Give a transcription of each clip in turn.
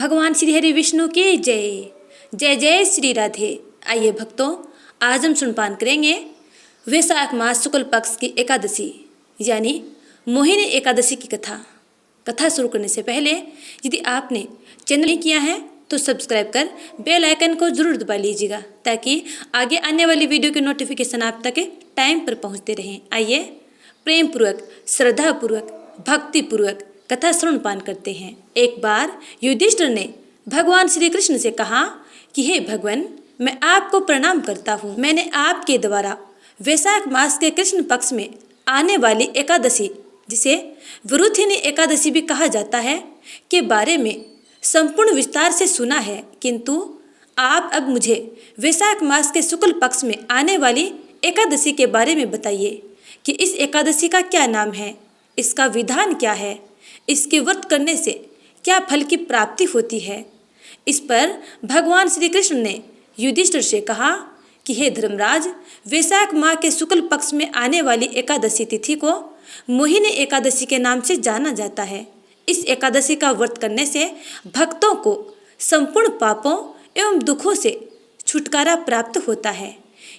भगवान श्री हरि विष्णु की जय। जय जय श्री राधे। आइए भक्तों, आज हम सुनपान करेंगे वैशाख मास शुक्ल पक्ष की एकादशी यानी मोहिनी एकादशी की कथा शुरू करने से पहले यदि आपने चैनल नहीं किया है तो सब्सक्राइब कर बेल आइकन को जरूर दबा लीजिएगा ताकि आगे आने वाली वीडियो के नोटिफिकेशन आप तक टाइम पर पहुंचते रहें। आइए प्रेम पूर्वक, श्रद्धा पूर्वक, भक्ति पूर्वक कथा श्रवणपान करते हैं। एक बार युधिष्ठिर ने भगवान श्री कृष्ण से कहा कि हे भगवान, मैं आपको प्रणाम करता हूँ। मैंने आपके द्वारा वैशाख मास के कृष्ण पक्ष में आने वाली एकादशी, जिसे वरुथिनी एकादशी भी कहा जाता है, के बारे में संपूर्ण विस्तार से सुना है, किंतु आप अब मुझे वैशाख मास के शुक्ल पक्ष में आने वाली एकादशी के बारे में बताइए कि इस एकादशी का क्या नाम है, इसका विधान क्या है, इसके व्रत करने से क्या फल की प्राप्ति होती है। इस पर भगवान श्री कृष्ण ने युधिष्ठिर से कहा कि हे धर्मराज, वैशाख माह के शुक्ल पक्ष में आने वाली एकादशी तिथि को मोहिनी एकादशी के नाम से जाना जाता है। इस एकादशी का व्रत करने से भक्तों को संपूर्ण पापों एवं दुखों से छुटकारा प्राप्त होता है।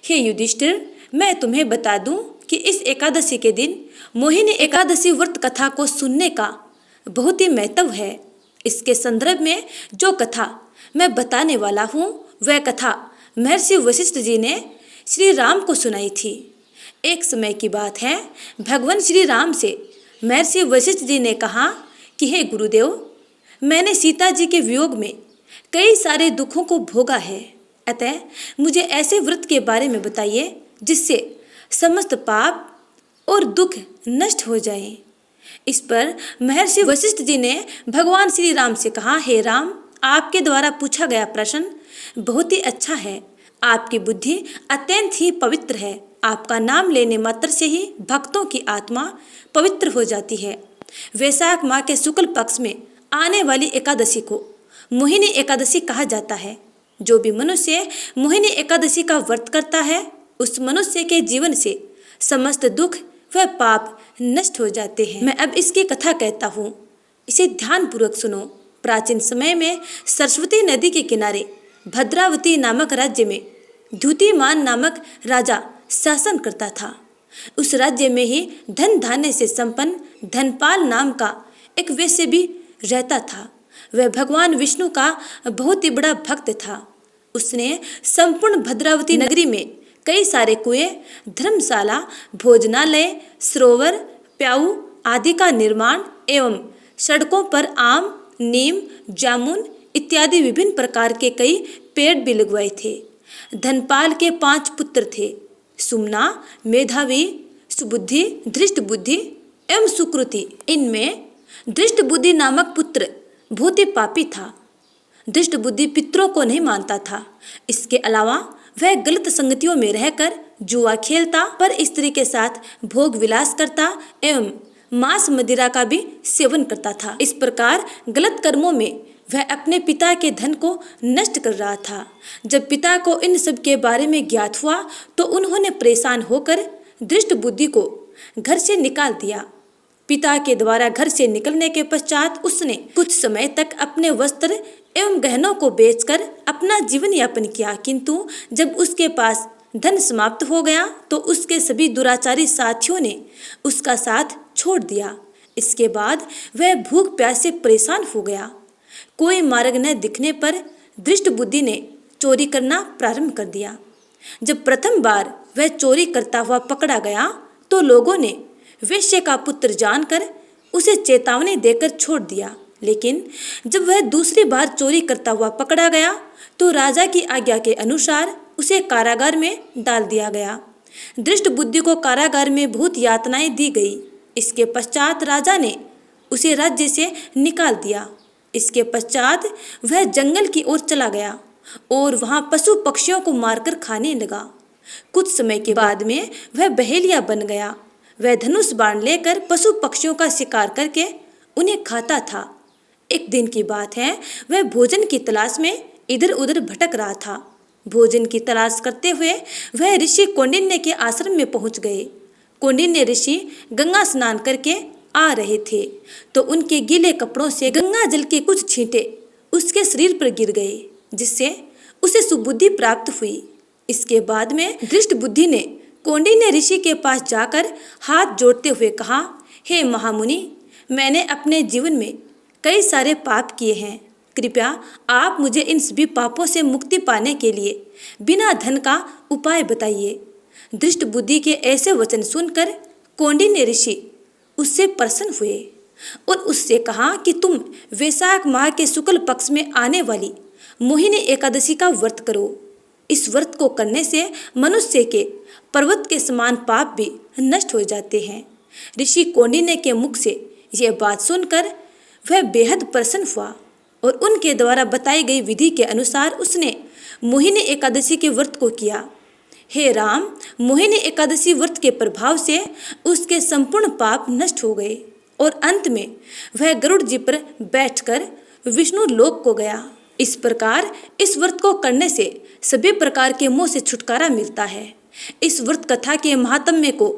हे युधिष्ठिर, मैं तुम्हें बता दूं कि इस एकादशी के दिन मोहिनी एकादशी व्रत कथा को सुनने का बहुत ही महत्व है। इसके संदर्भ में जो कथा मैं बताने वाला हूँ वह कथा महर्षि वशिष्ठ जी ने श्री राम को सुनाई थी। एक समय की बात है, भगवान श्री राम से महर्षि वशिष्ठ जी ने कहा कि हे गुरुदेव, मैंने सीता जी के वियोग में कई सारे दुखों को भोगा है, अतः मुझे ऐसे व्रत के बारे में बताइए जिससे समस्त पाप और दुख नष्ट हो जाए। इस पर महर्षि वशिष्ठ जी ने भगवान श्री राम से कहा, हे राम, आपके द्वारा पूछा गया प्रश्न बहुत ही अच्छा है। आपकी बुद्धि अत्यंत ही पवित्र है। आपका नाम लेने मात्र से ही भक्तों की आत्मा पवित्र हो जाती है। वैशाख माह के शुक्ल पक्ष में आने वाली एकादशी को मोहिनी एकादशी कहा जाता है। जो भी मनुष्य मोहिनी एकादशी का व्रत करता है, उस मनुष्य के जीवन से समस्त दुख वह पाप नष्ट हो जाते हैं। मैं अब इसकी कथा कहता हूँ, इसे ध्यान पूर्वक सुनो। प्राचीन समय में सरस्वती नदी के किनारे भद्रावती नामक राज्य में द्युतिमान नामक राजा शासन करता था। उस राज्य में ही धन धान्य से संपन्न धनपाल नाम का एक वैश्य भी रहता था। वह भगवान विष्णु का बहुत ही बड़ा भक्त था। उसने संपूर्ण भद्रावती नगरी में कई सारे कुएं, धर्मशाला, भोजनालय, सरोवर, प्याऊ आदि का निर्माण एवं सड़कों पर आम, नीम, जामुन इत्यादि विभिन्न प्रकार के कई पेड़ भी लगवाए थे। धनपाल के 5 पुत्र थे, सुमना, मेधावी, सुबुद्धि, धृष्टबुद्धि एवं सुकृति। इनमें धृष्टबुद्धि नामक पुत्र बहुत ही पापी था। धृष्टबुद्धि पितरों को नहीं मानता था। इसके अलावा वह गलत संगतियों में रहकर जुआ खेलता, पर स्त्री के साथ भोग विलास करता एवं मांस मदिरा का भी सेवन करता था। इस प्रकार गलत कर्मों में वह अपने पिता के धन को नष्ट कर रहा था। जब पिता को इन सब के बारे में ज्ञात हुआ तो उन्होंने परेशान होकर धृष्टबुद्धि को घर से निकाल दिया। पिता के द्वारा घर से निकलने के पश्चात उसने कुछ समय तक अपने वस्त्र एवं गहनों को बेचकर अपना जीवन यापन किया, किंतु जब उसके पास धन समाप्त हो गया तो उसके सभी दुराचारी साथियों ने उसका साथ छोड़ दिया। इसके बाद वह भूख प्यास से परेशान हो गया। कोई मार्ग न दिखने पर धृष्टबुद्धि ने चोरी करना प्रारंभ कर दिया। जब प्रथम बार वह चोरी करता हुआ पकड़ा गया तो लोगों ने वैश्य का पुत्र जानकर उसे चेतावनी देकर छोड़ दिया, लेकिन जब वह दूसरी बार चोरी करता हुआ पकड़ा गया तो राजा की आज्ञा के अनुसार उसे कारागार में डाल दिया गया। धृष्टबुद्धि को कारागार में बहुत यातनाएं दी गई। इसके पश्चात राजा ने उसे राज्य से निकाल दिया। इसके पश्चात वह जंगल की ओर चला गया और वहां पशु पक्षियों को मारकर खाने लगा। कुछ समय के बाद में वह बहेलिया बन गया। वह धनुष बाण लेकर पशु पक्षियों का शिकार करके उन्हें खाता था। एक दिन की बात है, वह भोजन की तलाश में इधर उधर भटक रहा था। भोजन की तलाश करते हुए वह ऋषि कौंडिन्य के आश्रम में पहुंच गए। कौंडिन्य ऋषि गंगा स्नान करके आ रहे थे तो उनके गीले कपड़ों से गंगा जल के कुछ छींटे उसके शरीर पर गिर गए, जिससे उसे सुबुद्धि प्राप्त हुई। इसके बाद में दृष्ट बुद्धि ने कौंडिन्य ऋषि के पास जाकर हाथ जोड़ते हुए कहा, हे महामुनि, मैंने अपने जीवन में कई सारे पाप किए हैं। कृपया आप मुझे इन सभी पापों से मुक्ति पाने के लिए बिना धन का उपाय बताइए। दृष्ट बुद्धि के ऐसे वचन सुनकर कौंडिन्य ऋषि उससे प्रसन्न हुए और उससे कहा कि तुम वैशाख माह के शुक्ल पक्ष में आने वाली मोहिनी एकादशी का व्रत करो। इस व्रत को करने से मनुष्य के पर्वत के समान पाप भी नष्ट हो जाते हैं। ऋषि कौंडिन्य के मुख से यह बात सुनकर वह बेहद प्रसन्न हुआ और उनके द्वारा बताई गई विधि के अनुसार उसने मोहिनी एकादशी के व्रत को किया। हे राम, मोहिनी एकादशी व्रत के प्रभाव से उसके संपूर्ण पाप नष्ट हो गए और अंत में वह गरुड़ जी पर बैठकर विष्णु लोक को गया। इस प्रकार इस व्रत को करने से सभी प्रकार के मोह से छुटकारा मिलता है। इस व्रत कथा के महात्म्य को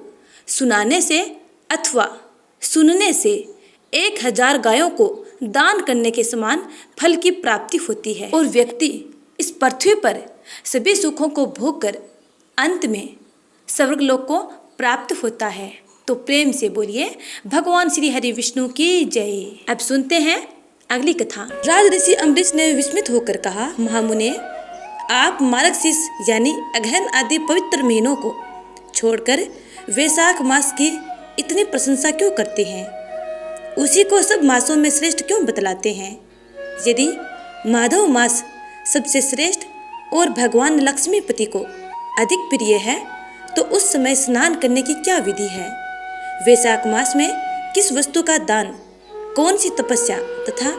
सुनाने से अथवा सुनने से 1000 गायों को दान करने के समान फल की प्राप्ति होती है और व्यक्ति इस पृथ्वी पर सभी सुखों को भोग कर अंत में स्वर्गलोक को प्राप्त होता है। तो प्रेम से बोलिए भगवान श्री हरि विष्णु की जय। अब सुनते हैं अगली कथा। राजऋषि अम्बरीश ने विस्मित होकर कहा, महामुने, आप मार्गशीर्ष यानी अगहन आदि पवित्र महीनों को छोड़कर वैशाख मास की इतनी प्रशंसा क्यों करते हैं? उसी को सब मासों में श्रेष्ठ क्यों बतलाते हैं? यदि माधव मास सबसे श्रेष्ठ और भगवान लक्ष्मीपति को अधिक प्रिय है तो उस समय स्नान करने की क्या विधि है? वैशाख मास में किस वस्तु का दान, कौन सी तपस्या तथा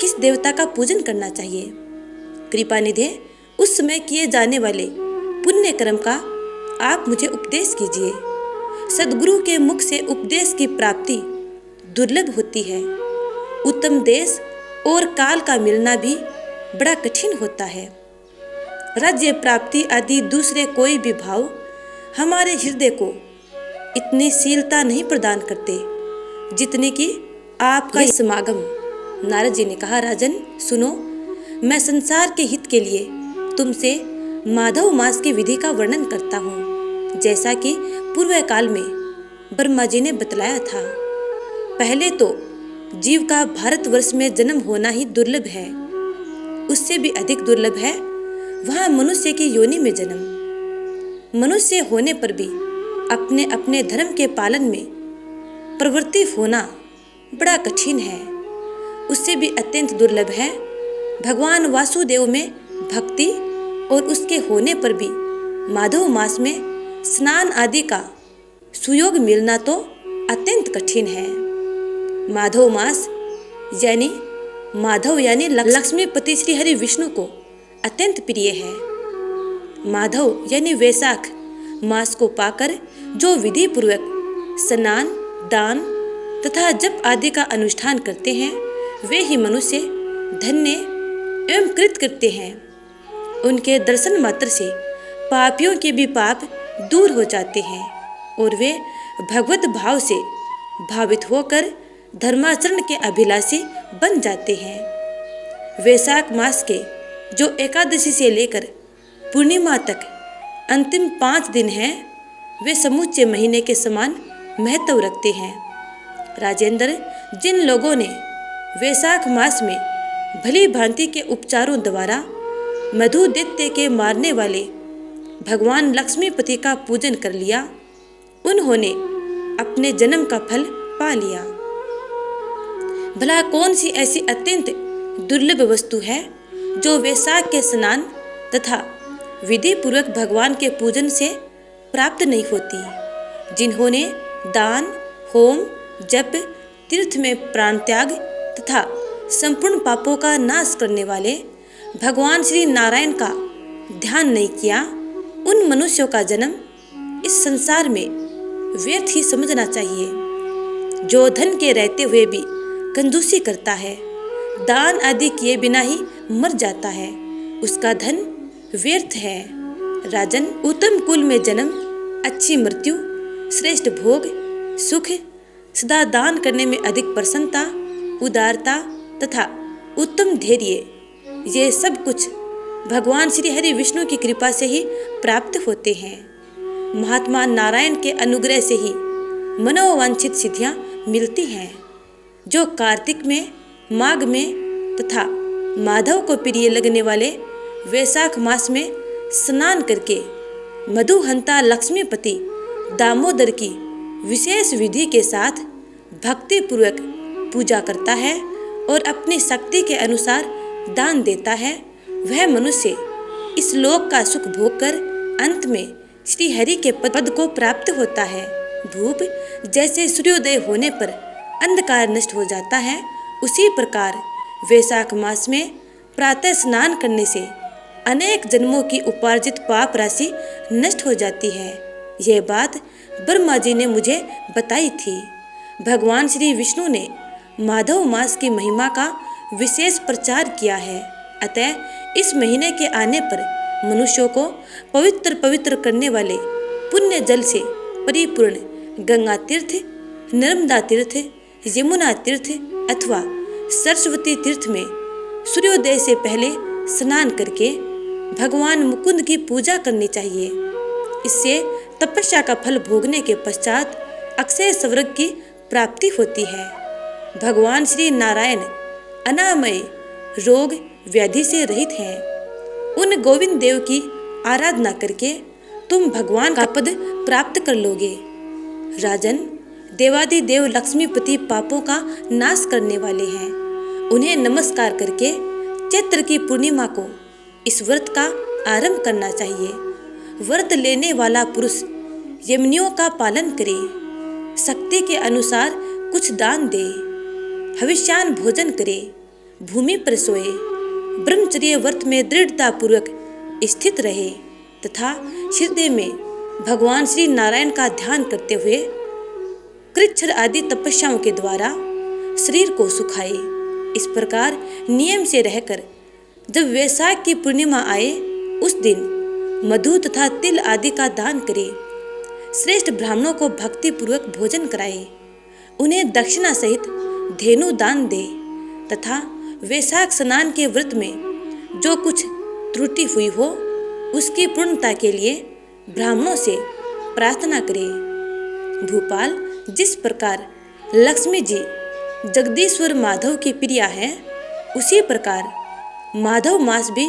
किस देवता का पूजन करना चाहिए? कृपा निधे उस समय किए जाने वाले पुण्य कर्म का आप मुझे उपदेश कीजिए। सद्गुरु के मुख से उपदेश की प्राप्ति दुर्लभ होती है। उत्तम देश और काल का मिलना भी बड़ा कठिन होता है। राज्य प्राप्ति आदि दूसरे कोई भी भाव हमारे हृदय को इतनी शीलता नहीं प्रदान करते जितने कि आपका समागम। नारद जी ने कहा, राजन सुनो, मैं संसार के हित के लिए तुमसे माधव मास की विधि का वर्णन करता हूँ, जैसा कि पूर्व काल में ब्रह्मा जी ने बतलाया था। पहले तो जीव का भारतवर्ष में जन्म होना ही दुर्लभ है। उससे भी अधिक दुर्लभ है वहाँ मनुष्य की योनि में जन्म। मनुष्य होने पर भी अपने अपने धर्म के पालन में प्रवृत्ति होना बड़ा कठिन है। उससे भी अत्यंत दुर्लभ है भगवान वासुदेव में भक्ति और उसके होने पर भी माधव मास में स्नान आदि का सुयोग मिलना तो अत्यंत कठिन है। माधव मास यानी माधव यानी लक्ष्मीपति श्री हरि विष्णु को अत्यंत प्रिय है। माधव यानी वैशाख मास को पाकर जो विधि पूर्वक स्नान, दान तथा जप आदि का अनुष्ठान करते हैं वे ही मनुष्य धन्य एवं कृतकृत्य हैं। उनके दर्शन मात्र से पापियों के भी पाप दूर हो जाते हैं और वे भगवत भाव से भावित होकर धर्माचरण के अभिलाषी बन जाते हैं। वैशाख मास के जो एकादशी से लेकर पूर्णिमा तक अंतिम 5 दिन हैं, वे समूचे महीने के समान महत्व रखते हैं। राजेंद्र, जिन लोगों ने वैशाख मास में भली भांति के उपचारों द्वारा मधु दैत्य के मारने वाले भगवान लक्ष्मीपति का पूजन कर लिया, उन्होंने अपने जन्म का फल पा लिया। भला कौन सी ऐसी अत्यंत दुर्लभ वस्तु है जो वैशाख के स्नान तथा विधि पूर्वक भगवान के पूजन से प्राप्त नहीं होती? जिन्होंने दान, होम, जप, तीर्थ में प्राण त्याग तथा संपूर्ण पापों का नाश करने वाले भगवान श्री नारायण का ध्यान नहीं किया, उन मनुष्यों का जन्म इस संसार में व्यर्थ ही समझना चाहिए। जो धन के रहते हुए भी कंजूसी करता है, दान आदि किए बिना ही मर जाता है, उसका धन व्यर्थ है। राजन, उत्तम कुल में जन्म, अच्छी मृत्यु, श्रेष्ठ भोग, सुख, सदा दान करने में अधिक प्रसन्नता, उदारता तथा उत्तम धैर्य ये सब कुछ भगवान श्री हरि विष्णु की कृपा से ही प्राप्त होते हैं। महात्मा नारायण के अनुग्रह से ही मनोवांछित सिद्धियां मिलती हैं। जो कार्तिक में, माघ में तथा माधव को प्रिय लगने वाले वैशाख मास में स्नान करके मधुहंता लक्ष्मीपति दामोदर की विशेष विधि के साथ भक्ति पूर्वक पूजा करता है और अपनी शक्ति के अनुसार दान देता है, वह मनुष्य इस लोक का सुख भोग कर अंत में श्री हरि के पद को प्राप्त होता है। धूप जैसे सूर्योदय होने पर अंधकार नष्ट हो जाता है, उसी प्रकार वैशाख मास में प्रातः स्नान करने से अनेक जन्मों की उपार्जित पाप राशि नष्ट हो जाती है। यह बात ब्रह्मा जी ने मुझे बताई थी। भगवान श्री विष्णु ने माधव मास की महिमा का विशेष प्रचार किया है। अतः इस महीने के आने पर मनुष्यों को पवित्र करने वाले पुण्य जल से परिपूर्ण गंगा तीर्थ, नर्मदा तीर्थ, यमुना तीर्थ अथवा सरस्वती तीर्थ में सूर्योदय से पहले स्नान करके भगवान मुकुंद की पूजा करनी चाहिए। इससे तपस्या का फल भोगने के पश्चात अक्षय स्वर्ग की प्राप्ति होती है। भगवान श्री नारायण अनामय, रोग व्याधि से रहित हैं। उन गोविंद देव की आराधना करके तुम भगवान का पद प्राप्त कर लोगे। राजन, देवादिदेव लक्ष्मीपति पापों का नाश करने वाले हैं। उन्हें नमस्कार करके चैत्र की पूर्णिमा को इस व्रत का आरंभ करना चाहिए। व्रत लेने वाला पुरुष यमनियों का पालन करे, शक्ति के अनुसार कुछ दान दे, हविष्यान भोजन करे, भूमि पर सोए, ब्रह्मचर्य व्रत में दृढ़ता पूर्वक स्थित रहे तथा हृदय में भगवान श्री नारायण का ध्यान करते हुए कृच्छ्र आदि तपस्याओं के द्वारा शरीर को सुखाए। इस प्रकार नियम से रहकर जब वैशाख की पूर्णिमा आए उस दिन मधु तथा तिल आदि का दान करे। श्रेष्ठ ब्राह्मणों को भक्ति पूर्वक भोजन कराए, उन्हें दक्षिणा सहित धेनु दान दे तथा वैशाख स्नान के व्रत में जो कुछ त्रुटि हुई हो उसकी पूर्णता के लिए ब्राह्मणों से प्रार्थना करे। भूपाल, जिस प्रकार लक्ष्मी जी जगदीश्वर माधव की प्रिया है, उसी प्रकार माधव मास भी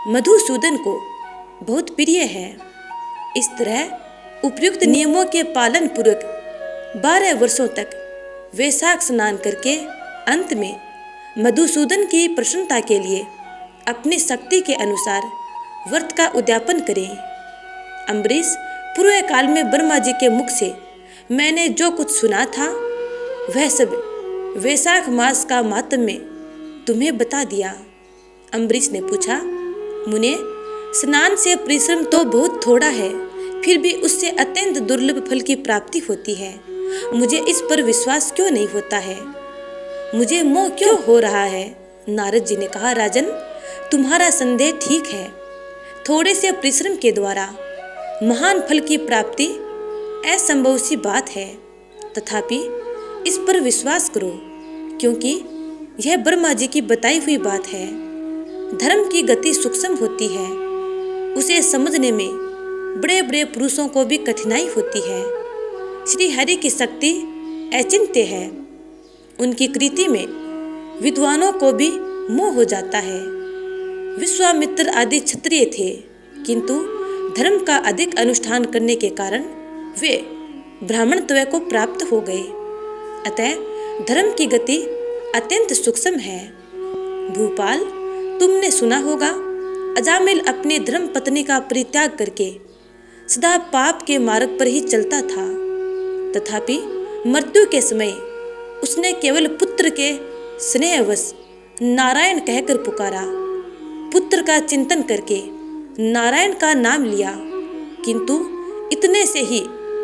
मधुसूदन को बहुत प्रिय है। इस तरह उपयुक्त नियमों के पालन पूर्वक 12 वर्षों तक वैशाख स्नान करके अंत में मधुसूदन की प्रसन्नता के लिए अपनी शक्ति के अनुसार व्रत का उद्यापन करें। अम्बरीश, पूर्व काल में ब्रह्मा जी के मुख से मैंने जो कुछ सुना था वह सब वैशाख मास का माहात्म्य तुम्हें बता दिया। अम्बरीश ने पूछा, मुने, स्नान से परिश्रम तो बहुत थोड़ा है, फिर भी उससे अत्यंत दुर्लभ फल की प्राप्ति होती है। मुझे इस पर विश्वास क्यों नहीं होता है? मुझे मोह क्यों हो रहा है? नारद जी ने कहा, राजन, तुम्हारा संदेह ठीक है। थोड़े से परिश्रम के द्वारा महान फल की प्राप्ति असंभव सी बात है, तथापि इस पर विश्वास करो, क्योंकि यह ब्रह्मा जी की बताई हुई बात है। धर्म की गति सूक्ष्म होती है, उसे समझने में बड़े बड़े पुरुषों को भी कठिनाई होती है। श्री हरि की शक्ति अचिंत्य है, उनकी कृति में विद्वानों को भी मोह हो जाता है। विश्वामित्र आदि क्षत्रिय थे, किंतु धर्म का अधिक अनुष्ठान करने के कारण वे ब्राह्मणत्व को प्राप्त हो गए। अतः धर्म की गति अत्यंत सूक्ष्म है। भूपाल, तुमने सुना होगा, अजामिल अपनी धर्म पत्नी का परित्याग करके सदा पाप के मार्ग पर ही चलता था, तथापि मृत्यु के समय उसने केवल पुत्र के स्नेहवश नारायण कहकर पुकारा। पुत्र का चिंतन करके नारायण का नाम लिया, किंतु इतने से ही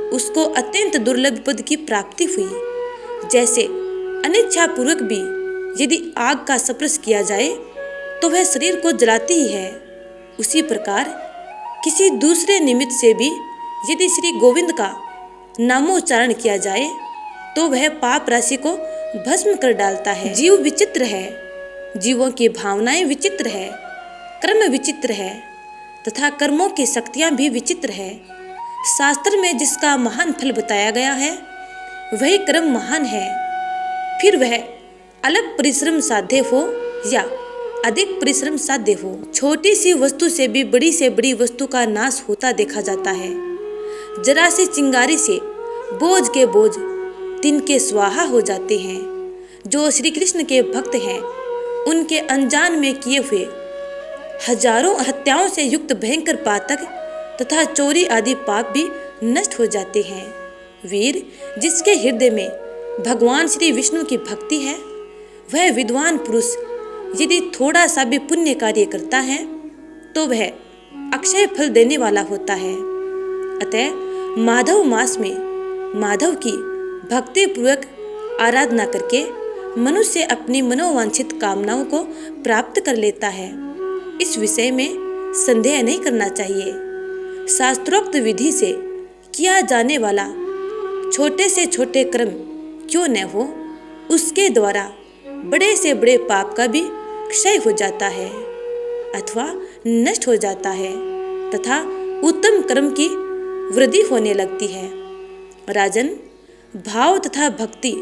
उसको अत्यंत दुर्लभ पद की प्राप्ति हुई। जैसे अनिच्छा पूर्वक भी यदि आग का स्पर्श किया जाए तो वह शरीर को जलाती ही है, उसी प्रकार किसी दूसरे निमित्त से भी यदि श्री गोविंद का नामोच्चारण किया जाए तो वह पाप राशि को भस्म कर डालता है। जीव विचित्र है, जीवों की भावनाएं विचित्र है, कर्म विचित्र है तथा कर्मों की शक्तियां भी विचित्र है। शास्त्र में जिसका महान फल बताया गया है वही कर्म महान है, फिर वह अलग परिश्रम साध्य हो या अधिक परिश्रम साध्य हो। छोटी सी वस्तु से भी बड़ी से बड़ी वस्तु का नाश होता देखा जाता है। जरा सी चिंगारी से बोझ के बोझ तिनके स्वाहा हो जाते हैं। जो श्री कृष्ण के भक्त हैं उनके अनजान में किए हुए हजारों हत्याओं से युक्त भयंकर पातक तथा चोरी आदि पाप भी नष्ट हो जाते हैं। वीर, जिसके हृदय में भगवान श्री विष्णु की भक्ति है, वह विद्वान पुरुष यदि थोड़ा सा भी पुण्य कार्य करता है तो वह अक्षय फल देने वाला होता है। अतः माधव मास में माधव की भक्ति पूर्वक आराधना करके मनुष्य अपनी मनोवांछित कामनाओं को प्राप्त कर लेता है। इस विषय में संदेह नहीं करना चाहिए। शास्त्रोक्त विधि से किया जाने वाला छोटे से छोटे कर्म क्यों न हो, उसके द्वारा बड़े से बड़े पाप का भी क्षय हो जाता है अथवा नष्ट हो जाता है तथा उत्तम कर्म की वृद्धि होने लगती है। राजन, भाव तथा भक्ति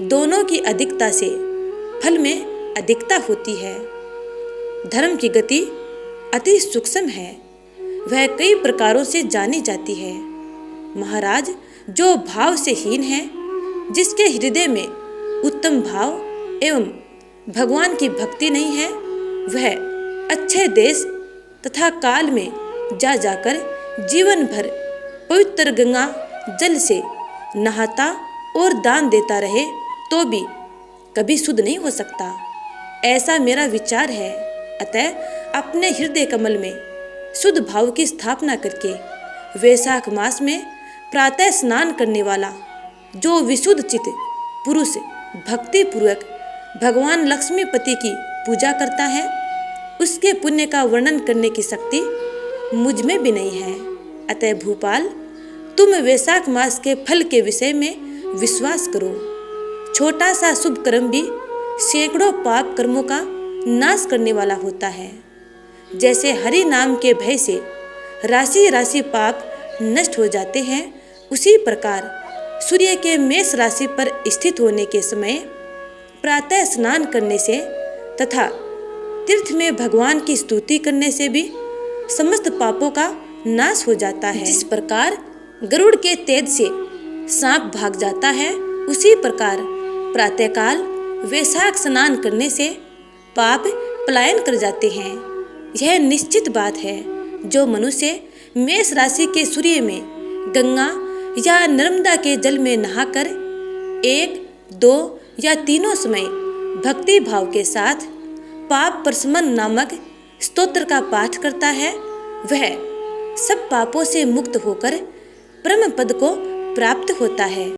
दोनों की अधिकता से फल में अधिकता होती है। धर्म की गति अति सूक्ष्म है, वह कई प्रकारों से जानी जाती है। महाराज, जो भाव से हीन है, जिसके हृदय में उत्तम भाव एवं भगवान की भक्ति नहीं है, वह अच्छे देश तथा काल में जा जाकर जीवन भर पवित्र गंगा जल से नहाता और दान देता रहे तो भी कभी शुद्ध नहीं हो सकता, ऐसा मेरा विचार है। अतः अपने हृदय कमल में शुद्ध भाव की स्थापना करके वैशाख मास में प्रातः स्नान करने वाला जो विशुद्ध चित्त पुरुष भक्ति पूर्वक भगवान लक्ष्मीपति की पूजा करता है, उसके पुण्य का वर्णन करने की शक्ति मुझ में भी नहीं है। अतः भूपाल, तुम वैशाख मास के फल के विषय में विश्वास करो। छोटा सा शुभ कर्म भी सैकड़ों पाप कर्मों का नाश करने वाला होता है। जैसे हरि नाम के भय से राशि राशि पाप नष्ट हो जाते हैं, उसी प्रकार सूर्य के मेष राशि पर स्थित होने के समय प्रातः स्नान करने से तथा तीर्थ में भगवान की स्तुति करने से भी समस्त पापों का नाश हो जाता है। जिस प्रकार गरुड़ के तेज से सांप भाग जाता है, उसी प्रकार प्रातःकाल वैशाख स्नान करने से पाप पलायन कर जाते हैं। यह निश्चित बात है। जो मनुष्य मेष राशि के सूर्य में गंगा या नर्मदा के जल में नहाकर 1, 2 या तीनों समय भक्ति भाव के साथ पाप प्रशमन नामक स्तोत्र का पाठ करता है, वह सब पापों से मुक्त होकर परम पद को प्राप्त होता है।